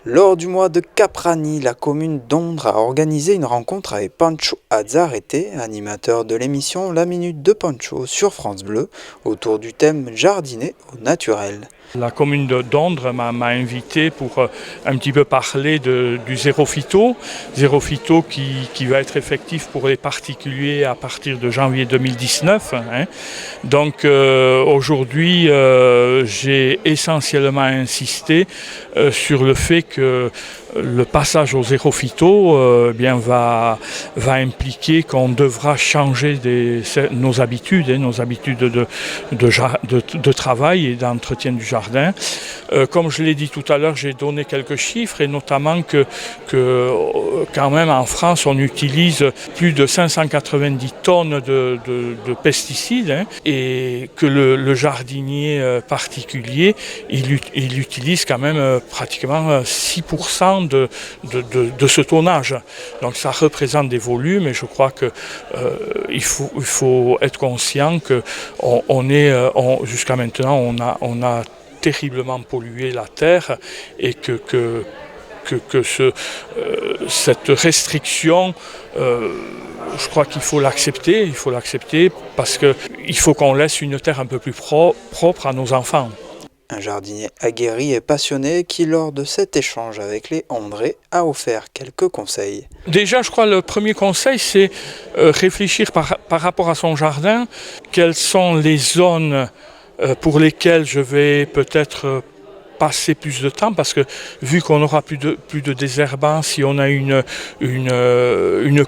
Lors du mois de Caprani, la commune d'Ondres a organisé une rencontre avec Pancho Azzarete, animateur de l'émission La Minute de Pancho sur France Bleu, autour du thème jardiner au naturel. La commune d'Ondres m'a invité pour un petit peu parler du zéro phyto qui va être effectif pour les particuliers à partir de janvier 2019. Donc aujourd'hui, j'ai essentiellement insisté sur le fait que le passage au zéro phyto va impliquer qu'on devra changer nos habitudes de travail et d'entretien du jardin. Comme je l'ai dit tout à l'heure, j'ai donné quelques chiffres et notamment que quand même en France on utilise plus de 590 tonnes de pesticides et que le jardinier particulier il utilise quand même pratiquement 6% de ce tonnage. Donc ça représente des volumes et je crois qu'il faut être conscient que jusqu'à maintenant on a terriblement pollué la terre et cette restriction, je crois qu'il faut l'accepter parce qu'il faut qu'on laisse une terre un peu plus propre à nos enfants. Un jardinier aguerri et passionné qui, lors de cet échange avec les Ondrais, a offert quelques conseils. Déjà, je crois que le premier conseil, c'est réfléchir par rapport à son jardin, quelles sont les zones pour lesquelles je vais peut-être passer plus de temps, parce que vu qu'on n'aura plus de désherbant, si on a une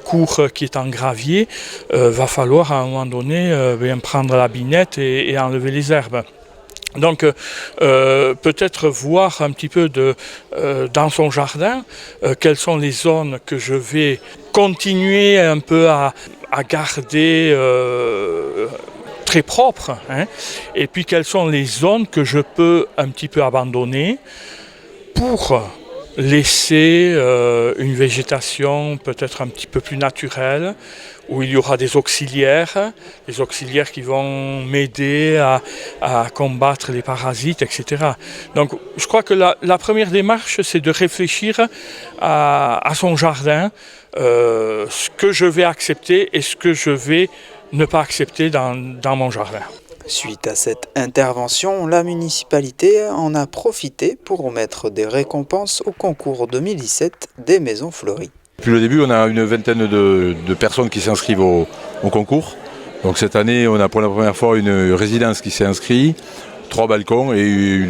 cour qui est en gravier, va falloir à un moment donné prendre la binette et enlever les herbes. Donc peut-être voir un petit peu dans son jardin quelles sont les zones que je vais continuer un peu à garder très propres, et puis quelles sont les zones que je peux un petit peu abandonner pour laisser une végétation peut-être un petit peu plus naturelle, où il y aura des auxiliaires qui vont m'aider à combattre les parasites, etc. Donc je crois que la première démarche, c'est de réfléchir à son jardin, ce que je vais accepter et ce que je vais ne pas accepter dans mon jardin. Suite à cette intervention, la municipalité en a profité pour remettre des récompenses au concours 2017 des maisons fleuries. Depuis le début, on a une vingtaine de personnes qui s'inscrivent au concours. Donc cette année, on a pour la première fois une résidence qui s'est inscrite, 3 balcons et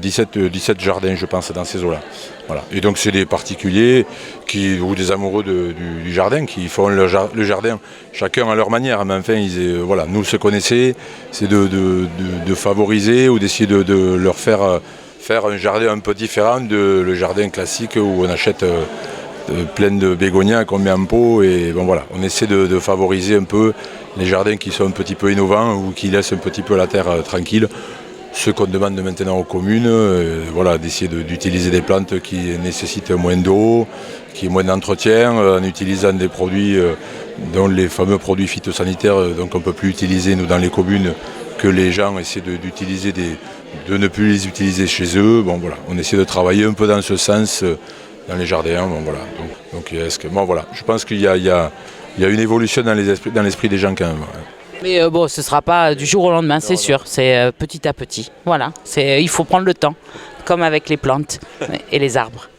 17 jardins, je pense, dans ces eaux-là. Voilà. Et donc c'est des particuliers ou des amoureux du jardin qui font le jardin, chacun à leur manière. Mais enfin, nous se connaissaient, c'est de favoriser ou d'essayer de leur faire un jardin un peu différent de le jardin classique où on achète plein de bégonias qu'on met en pot. Et bon, voilà, on essaie de favoriser un peu les jardins qui sont un petit peu innovants ou qui laissent un petit peu la terre tranquille. Ce qu'on demande maintenant aux communes, d'essayer d'utiliser des plantes qui nécessitent moins d'eau, qui aient moins d'entretien, en utilisant des produits dont les fameux produits phytosanitaires qu'on ne peut plus utiliser nous dans les communes, que les gens essaient d'utiliser, de ne plus les utiliser chez eux. Bon, voilà, on essaie de travailler un peu dans ce sens dans les jardins. Bon, voilà. Je pense qu'il y a une évolution dans l'esprit des gens quand même. Mais ce ne sera pas du jour au lendemain, c'est sûr, c'est petit à petit. Voilà, il faut prendre le temps, comme avec les plantes et les arbres.